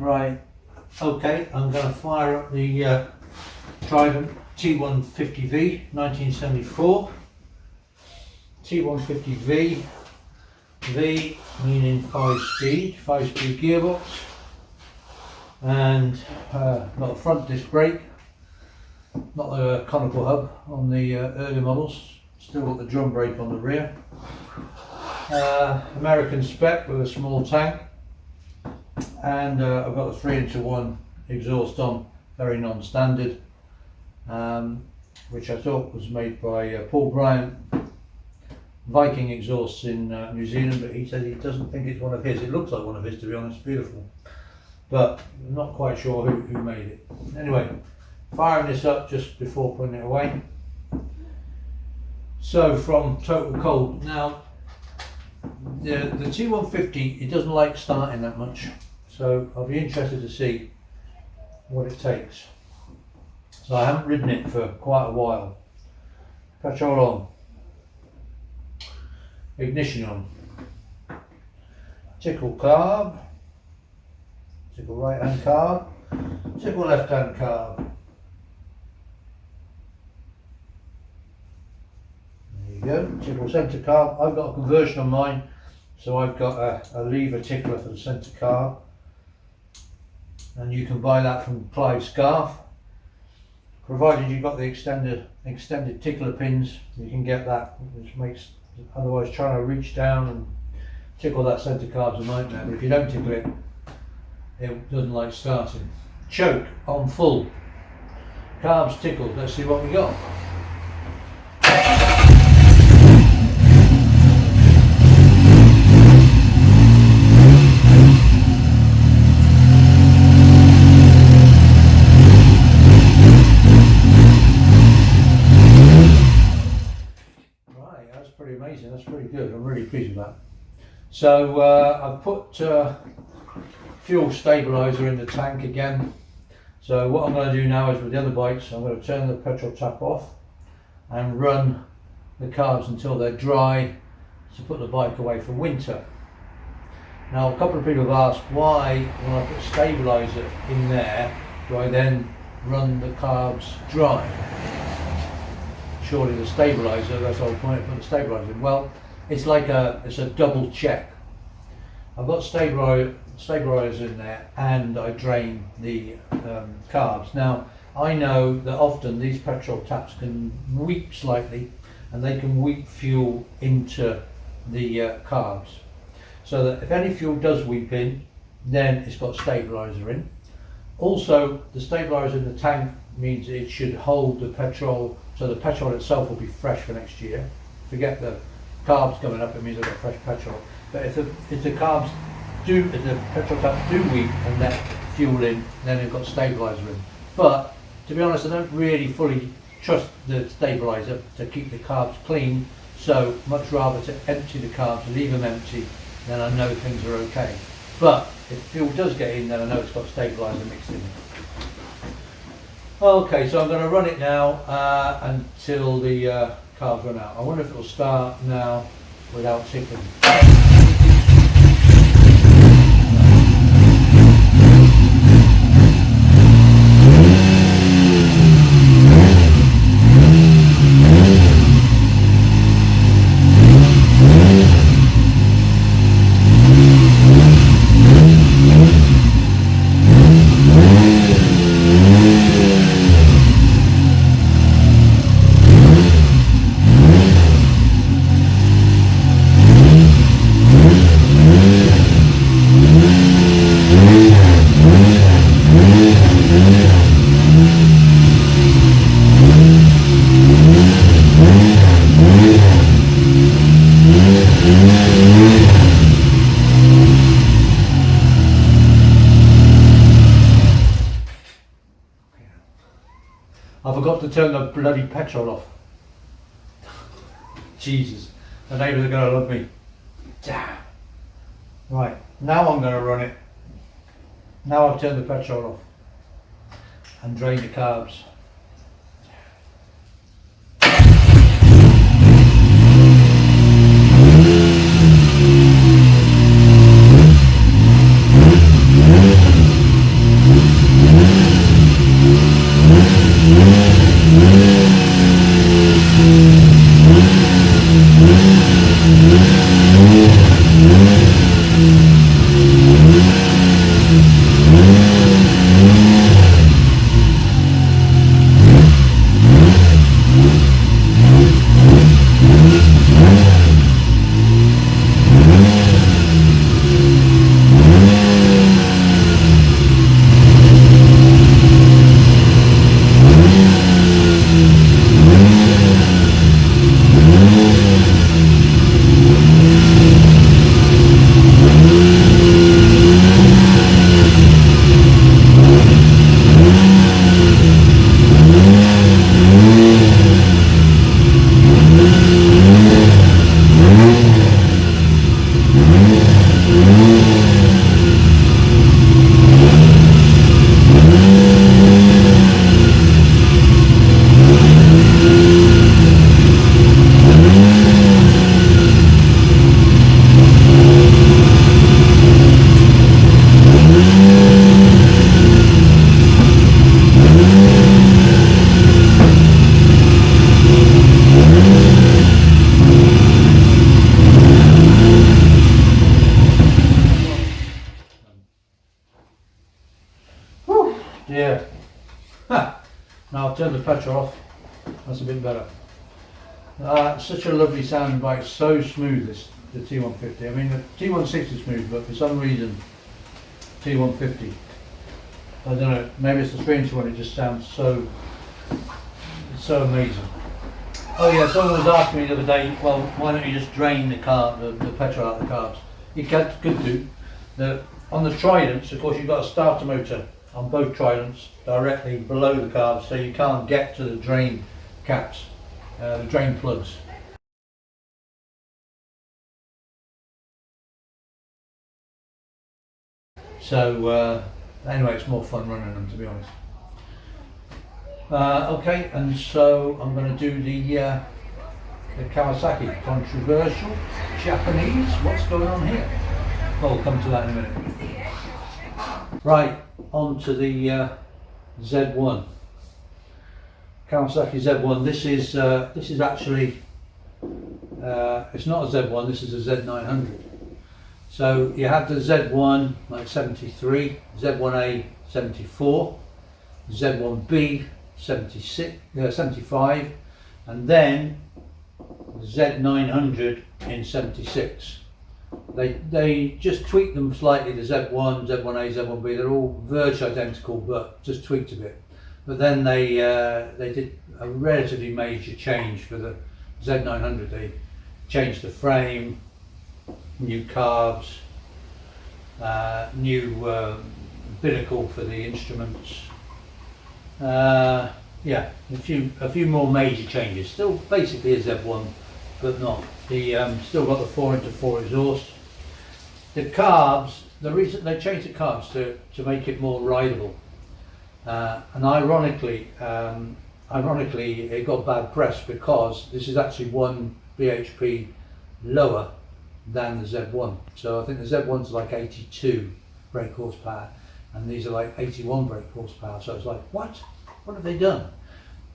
Right, okay, I'm going to fire up the Trident T150V 1974. T150V, V meaning 5-speed gearbox, and got a front disc brake, not the conical hub on the early models, still got the drum brake on the rear. American spec with a small tank, and I've got a 3-1 exhaust on, very non-standard, which I thought was made by Paul Bryant Viking exhausts in New Zealand, but he said he doesn't think it's one of his. It looks like one of his, to be honest, beautiful, but I'm not quite sure who made it. Anyway, firing this up just before putting it away. So from total cold, now the T150, it doesn't like starting that much, so I'll be interested to see what it takes. So I haven't ridden it for quite a while. Petrol on, ignition on, tickle carb, tickle right hand carb, tickle left hand carb. There you go, tickle centre carb. I've got a conversion on mine, so I've got a lever tickler for the centre carb, and you can buy that from Clive Scarf. Provided you've got the extended tickler pins, you can get that, which makes, otherwise trying to reach down and tickle that centre carb's a nightmare. But if you don't tickle it, it doesn't like starting. Choke on full, carbs tickled. Let's see what we got. Amazing, that's pretty good. I'm really pleased with that. So I've put fuel stabiliser in the tank again. So what I'm going to do now is with the other bikes, I'm going to turn the petrol tap off and run the carbs until they're dry to put the bike away for winter. Now a couple of people have asked why, when I put stabiliser in there, do I then run the carbs dry? Surely the stabiliser, that's the whole point of putting the stabiliser in. Well, it's like it's a double check. I've got stabiliser in there, and I drain the carbs. Now I know that often these petrol taps can weep slightly, and they can weep fuel into the carbs, so that if any fuel does weep in, then it's got stabiliser in. Also, the stabiliser in the tank means it should hold the petrol, so the petrol itself will be fresh for next year. Forget the carbs coming up, it means I've got fresh petrol. But if the petrol taps do weep and let fuel in, then they've got stabiliser in. But to be honest, I don't really fully trust the stabiliser to keep the carbs clean, so much rather to empty the carbs, leave them empty, then I know things are okay. But if fuel does get in, then I know it's got stabiliser mixed in it. Okay, so I'm going to run it now until the carbs run out. I wonder if it will start now without tickling. I forgot to turn the bloody petrol off. Jesus, the neighbours are going to love me. Damn. Right, now I'm going to run it. Now I've turned the petrol off and drained the carbs. Yeah. Ha. Now I'll turn the petrol off. That's a bit better. Such a lovely sounding bike, so smooth, this the T150. I mean, the T160 is smooth, but for some reason T150, I don't know, maybe it's the 3-inch one, it just sounds so amazing. Oh yeah, someone was asking me the other day, well, why don't you just drain the petrol out of the carbs? You could do. On the Tridents, of course, you've got a starter motor on both Tridents directly below the carbs, so you can't get to the drain caps, the drain plugs. So anyway, it's more fun running them, to be honest. Okay, and so I'm going to do the Kawasaki, controversial, Japanese. What's going on here? Well, we'll come to that in a minute. Right, on to the Z1, Kawasaki Z1. This is actually it's not a Z1. This is a Z900. So you have the Z1 like 73, Z1A 74, Z1B 76, 75, and then Z900 in 76. They just tweaked them slightly, the Z1, Z1A, Z1B, they're all virtually identical but just tweaked a bit. But then they did a relatively major change for the Z900. They changed the frame, new carbs, new binnacle for the instruments. Yeah, a few more major changes. Still basically a Z1, but not. Still got the 4x4 exhaust. The carbs, the reason they changed the carbs to make it more rideable, and ironically it got bad press because this is actually 1 bhp lower than the Z1. So I think the Z1's like 82 brake horsepower, and these are like 81 brake horsepower. So it's like, what have they done?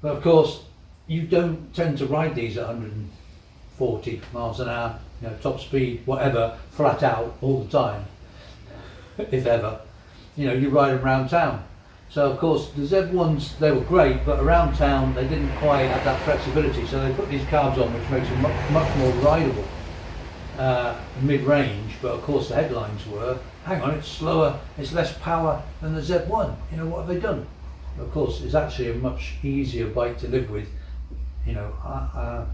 But of course, you don't tend to ride these at 140 miles an hour, you know, top speed, whatever, flat out all the time, if ever. You know, you ride them around town. So of course the Z1s, they were great, but around town they didn't quite have that flexibility. So they put these carbs on, which makes them much more rideable mid-range. But of course the headlines were, hang on, it's slower, it's less power than the Z1. You know, what have they done? Of course, it's actually a much easier bike to live with. You know,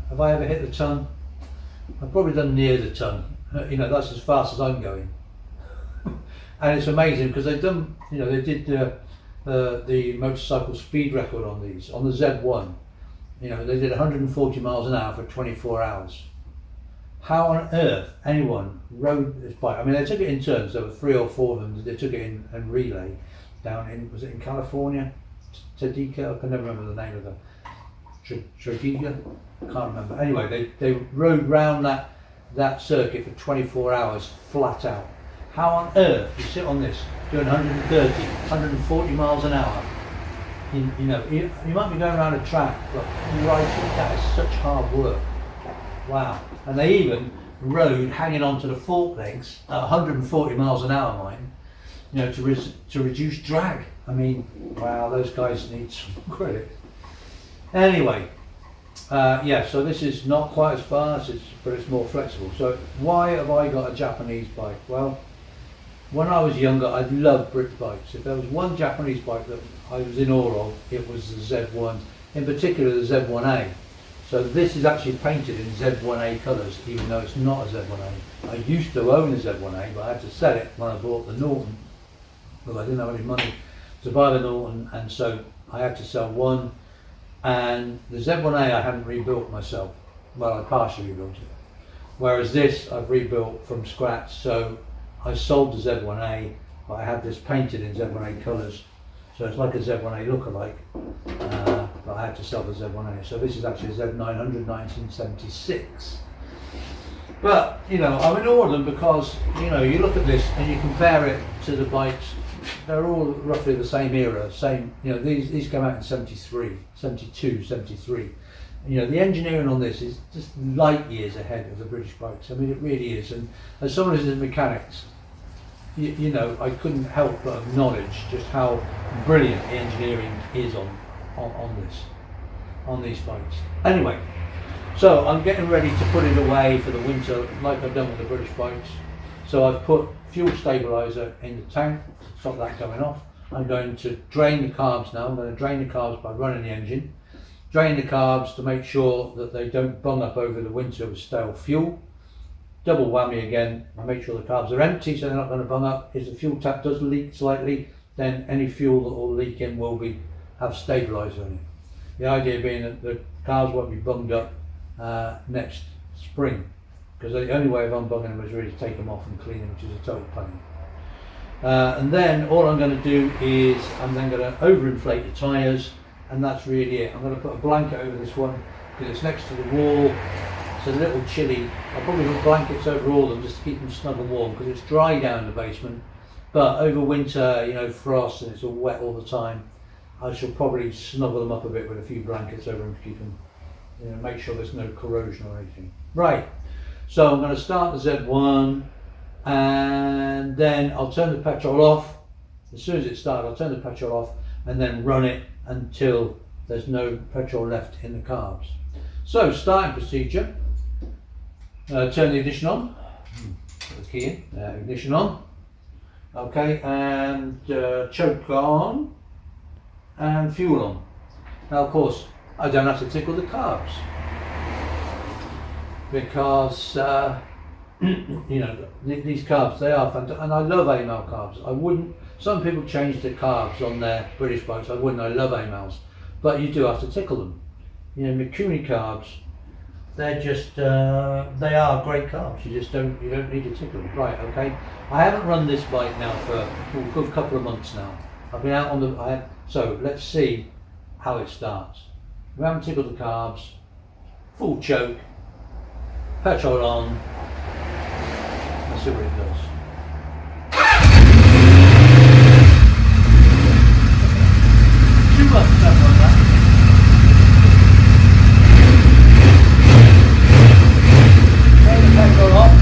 have I ever hit the ton? I've probably done near the ton. You know, that's as fast as I'm going. And it's amazing because they've done, you know, they did the motorcycle speed record on these, on the Z1. You know, they did 140 miles an hour for 24 hours. How on earth anyone rode this bike? I mean, they took it in turns. There were 3 or 4 of them. They took it in relay down in, was it in California? Tadica? I can never remember the name of the Tadica. I can't remember. Anyway, they rode round that circuit for 24 hours flat out. How on earth you sit on this doing 130, 140 miles an hour? You know, you might be going around a track, but right, that is such hard work. Wow. And they even rode hanging onto the fork legs at 140 miles an hour, mind, you know, to reduce drag. I mean, wow, those guys need some credit. Anyway, yeah, so this is not quite as fast, but it's more flexible. So why have I got a Japanese bike? Well, when I was younger, I loved Brit bikes. If there was one Japanese bike that I was in awe of, it was the Z1, in particular the Z1A. So this is actually painted in Z1A colours, even though it's not a Z1A. I used to own a Z1A, but I had to sell it when I bought the Norton, because I didn't have any money to buy the Norton, and so I had to sell one. And the Z1A I hadn't rebuilt myself. Well, I partially rebuilt it. Whereas this I've rebuilt from scratch. So I sold the Z1A, but I had this painted in Z1A colours. So it's like a Z1A lookalike, but I had to sell the Z1A. So this is actually a Z900 1976. But, you know, I'm in awe of them because, you know, you look at this and you compare it to the bikes, they're all roughly the same era, same, you know, these came out in 73, 72, 73. You know, the engineering on this is just light years ahead of the British bikes. I mean, it really is. And as someone who's in mechanics, you know, I couldn't help but acknowledge just how brilliant the engineering is on these bikes. Anyway, so I'm getting ready to put it away for the winter, like I've done with the British bikes. So I've put fuel stabiliser in the tank to stop that going off. I'm going to drain the carbs now. I'm going to drain the carbs by running the engine. Drain the carbs to make sure that they don't bung up over the winter with stale fuel. Double whammy again, I make sure the carbs are empty so they're not going to bung up. If the fuel tap does leak slightly, then any fuel that will leak in will have stabiliser in it. The idea being that the carbs won't be bunged up next spring, because the only way of unbunging them is really to take them off and clean them, which is a total pain. And then all I'm going to do is I'm then going to overinflate the tyres, and that's really it. I'm going to put a blanket over this one because it's next to the wall. It's a little chilly. I'll probably put blankets over all of them just to keep them snug and warm because it's dry down in the basement. But over winter, you know, frost and it's all wet all the time, I shall probably snuggle them up a bit with a few blankets over them to keep them, you know, make sure there's no corrosion or anything. Right, so I'm going to start the Z1 and then I'll turn the petrol off. As soon as it starts, I'll turn the petrol off and then run it until there's no petrol left in the carbs. So, starting procedure. Turn the ignition on. Put the key in. Ignition on. Okay, and choke on. And fuel on. Now, of course, I don't have to tickle the carbs because you know, these carbs, they are fantastic, and I love AMAL carbs. I wouldn't. Some people change the carbs on their British bikes. I wouldn't. I love AMALs, but you do have to tickle them. You know, Mikuni carbs, they're just they are great carbs. You don't need to tickle them. Right? Okay. I haven't run this bike now for a good couple of months now. I've been out on the. So let's see how it starts. We haven't tickled the carbs. Full choke. Petrol on. Let's see what it does. Too much stuff like that. Turn the petrol off.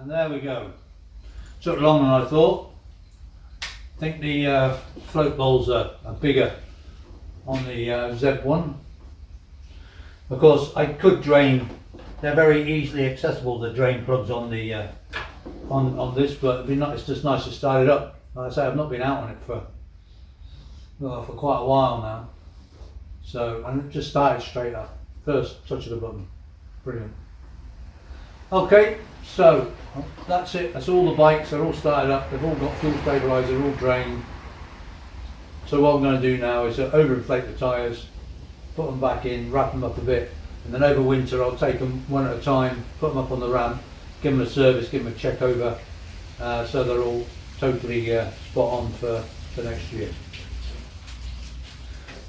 And there we go. Took longer than I thought. I think the float bowls are bigger on the Z1. Of course, I could drain. They're very easily accessible, the drain plugs on the on this, but it'd be nice, it's just nice to start it up. Like I say, I've not been out on it for quite a while now. So, and it just started straight up. First touch of the button. Brilliant. Okay, so that's it. That's all the bikes. They're all started up. They've all got fuel stabiliser, they're all drained. So what I'm going to do now is overinflate the tyres, put them back in, wrap them up a bit, and then over winter I'll take them one at a time, put them up on the ramp, give them a service, give them a check over, so they're all totally spot on for next year.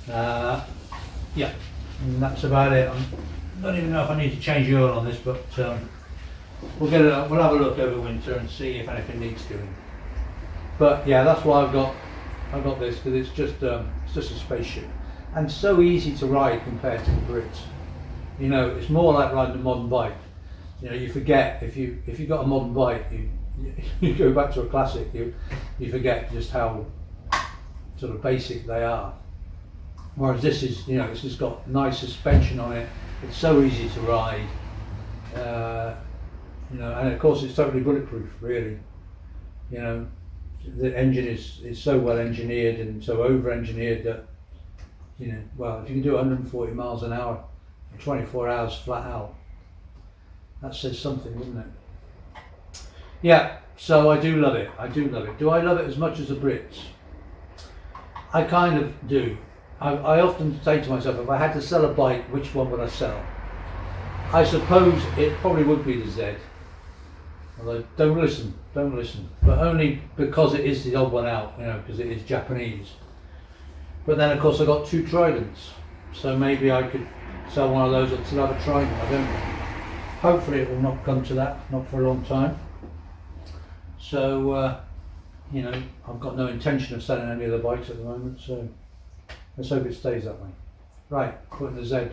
Yeah, and that's about it. I don't even know if I need to change the oil on this, but we'll get it up. We'll have a look over winter and see if anything needs doing. But yeah, that's why I've got this, because it's just a spaceship and so easy to ride compared to the Brits. You know, it's more like riding a modern bike. You know, you forget if you got a modern bike, you go back to a classic, you forget just how sort of basic they are. Whereas this is, you know, this has got nice suspension on it. It's so easy to ride. You know, and of course it's totally bulletproof, really. You know, the engine is so well engineered and so over engineered that, you know, well, if you can do 140 miles an hour for 24 hours flat out, that says something, doesn't it? Yeah, so I do love it. I do love it. Do I love it as much as the Brits? I kind of do. I often say to myself, if I had to sell a bike, which one would I sell? I suppose it probably would be the Z. Although, don't listen. But only because it is the odd one out, you know, because it is Japanese. But then, of course, I got two Tridents, so maybe I could sell one of those and still have a Trident. I don't know. Hopefully, it will not come to that, not for a long time. So, you know, I've got no intention of selling any of the bikes at the moment, so let's hope it stays that way. Right, put in the Z,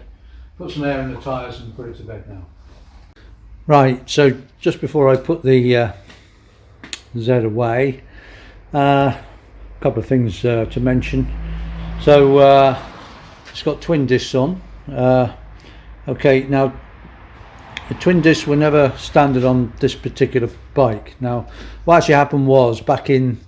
put some air in the tyres and put it to bed now. Right, so just before I put the Z away, a couple of things to mention. So it's got twin discs on. Okay, now the twin discs were never standard on this particular bike. Now, what actually happened was back in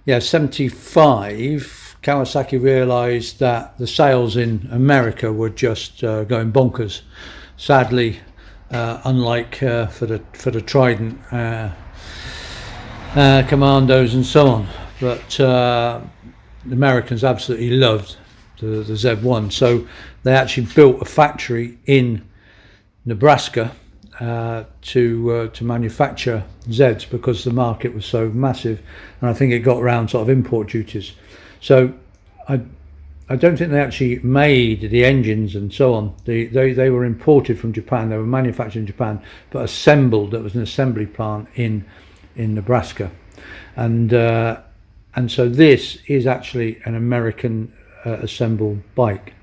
'75, Kawasaki realised that the sales in America were just going bonkers. Sadly, unlike for the Trident Commandos and so on, but the Americans absolutely loved the Z1. So they actually built a factory in Nebraska to manufacture Zs because the market was so massive, and I think it got around sort of import duties. So I don't think they actually made the engines and so on. They were imported from Japan. They were manufactured in Japan, but assembled. There was an assembly plant in Nebraska, and so this is actually an American assembled bike.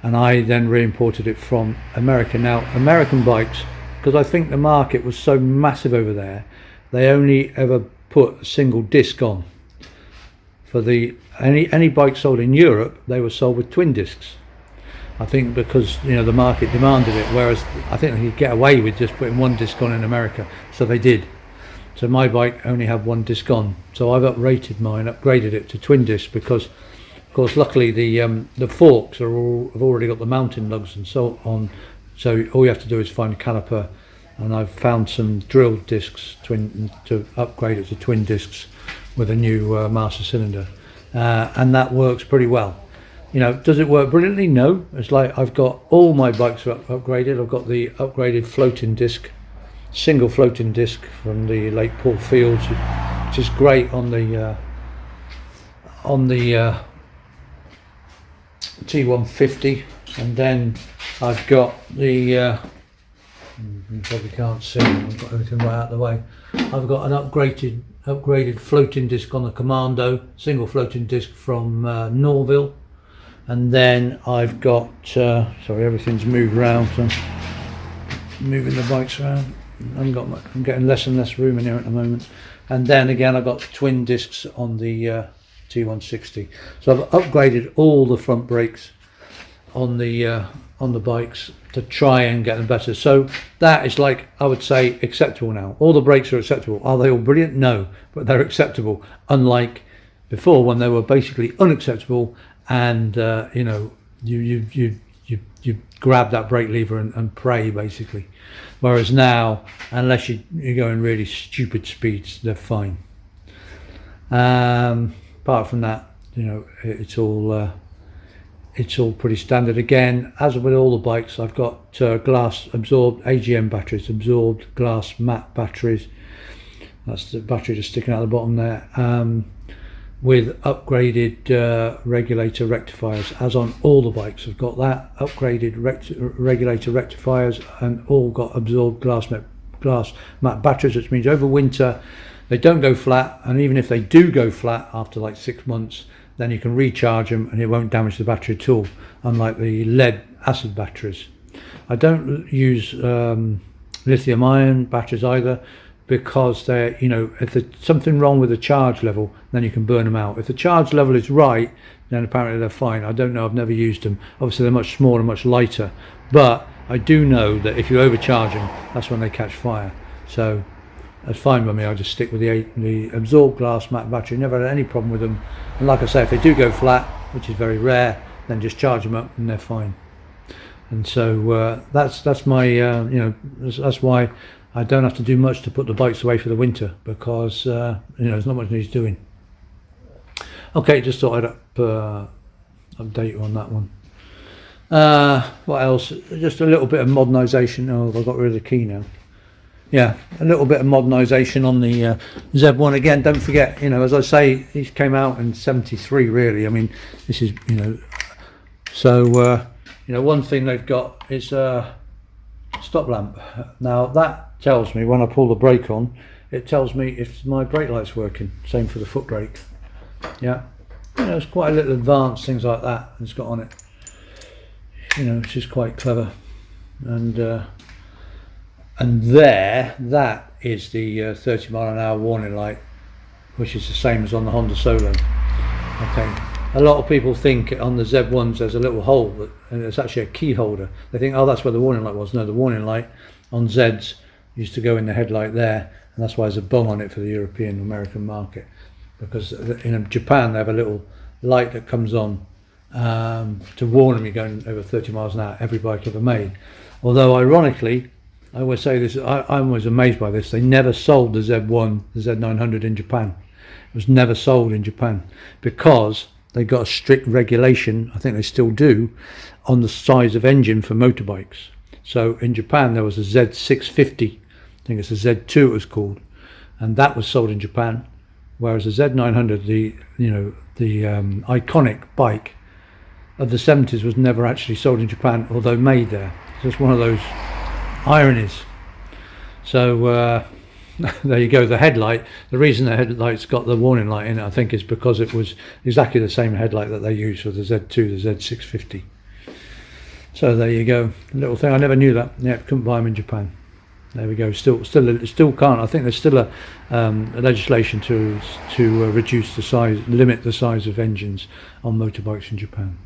And I then re-imported it from America. Now, American bikes, because I think the market was so massive over there, they only ever put a single disc on. For any bike sold in Europe, they were sold with twin discs. I think because, you know, the market demanded it, whereas I think they could get away with just putting one disc on in America, so they did. So my bike only had one disc on, so I've uprated mine, upgraded it to twin disc because, of course, luckily the forks have already got the mounting lugs and so on. So all you have to do is find a caliper, and I've found some drilled discs to upgrade it to twin discs with a new master cylinder, and that works pretty well. You know, does it work brilliantly? No. It's like I've got all my bikes are upgraded. I've got the upgraded floating disc, single floating disc from the Lake Port Fields, which is great on the T150, and then I've got the you probably can't see, I've got everything right out of the way. I've got an upgraded floating disc on the Commando, single floating disc from Norville, and then I've got sorry, everything's moved around, so I'm moving the bikes around. I'm getting less and less room in here at the moment. And then again, I've got twin discs on the T160. So I've upgraded all the front brakes on the bikes to try and get them better. So that is, like, I would say, acceptable now. All the brakes are acceptable. Are they all brilliant? No, but they're acceptable. Unlike before, when they were basically unacceptable, and you know, you grab that brake lever and pray, basically. Whereas now, unless you're going really stupid speeds, they're fine. Apart from that, you know, it's all pretty standard. Again, as with all the bikes, I've got glass absorbed AGM batteries, absorbed glass matte batteries. That's the battery just sticking out the bottom there. With upgraded regulator rectifiers, as on all the bikes. I've got that upgraded regulator rectifiers, and all got absorbed glass matte batteries, which means over winter they don't go flat, and even if they do go flat after like 6 months, then you can recharge them and it won't damage the battery at all, unlike the lead acid batteries. I don't use lithium ion batteries either, because they're, you know, if there's something wrong with the charge level, then you can burn them out. If the charge level is right, then apparently they're fine. I don't know, I've never used them. Obviously they're much smaller, much lighter, but I do know that if you overcharge them, that's when they catch fire. So that's fine with me. I just stick with the absorbed glass matte battery. Never had any problem with them. And like I say, if they do go flat, which is very rare, then just charge them up and they're fine. And so that's my you know, that's why I don't have to do much to put the bikes away for the winter, because you know, there's not much needs doing. Okay, just thought I'd update you on that one. What else? Just a little bit of modernisation. Oh, I got rid of the key now. Yeah, a little bit of modernisation on the Z1. Again, don't forget, you know, as I say, these came out in '73. Really, I mean, this is, you know, so you know, one thing they've got is a stop lamp. Now that tells me when I pull the brake on, it tells me if my brake light's working. Same for the foot brake. Yeah, you know, it's quite a little advanced things like that it's got on it. You know, it's just quite clever. And there, that is the 30 mile an hour warning light, which is the same as on the Honda Solo. Okay, a lot of people think on the Z1s there's a little hole, and it's actually a key holder. They think, oh, that's where the warning light was. No, the warning light on Zs used to go in the headlight there, and that's why there's a bung on it for the European American market, because in Japan they have a little light that comes on to warn them you're going over 30 miles an hour, every bike ever made. Although ironically, I always say this, I'm always amazed by this, they never sold the Z1, the Z900 in Japan. It was never sold in Japan, because they got a strict regulation, I think they still do, on the size of engine for motorbikes. So in Japan there was a Z650, I think it's a Z2 it was called, and that was sold in Japan, whereas the Z900, the iconic bike of the 70s, was never actually sold in Japan, although made there. So it's one of those ironies. So there you go. The headlight, the reason the headlight's got the warning light in it, I think, is because it was exactly the same headlight that they used for the Z2, the Z650. So there you go, a little thing. I never knew that. Yeah, couldn't buy them in Japan. There we go. Still can't. I think there's still a legislation to reduce the size, limit the size of engines on motorbikes in Japan.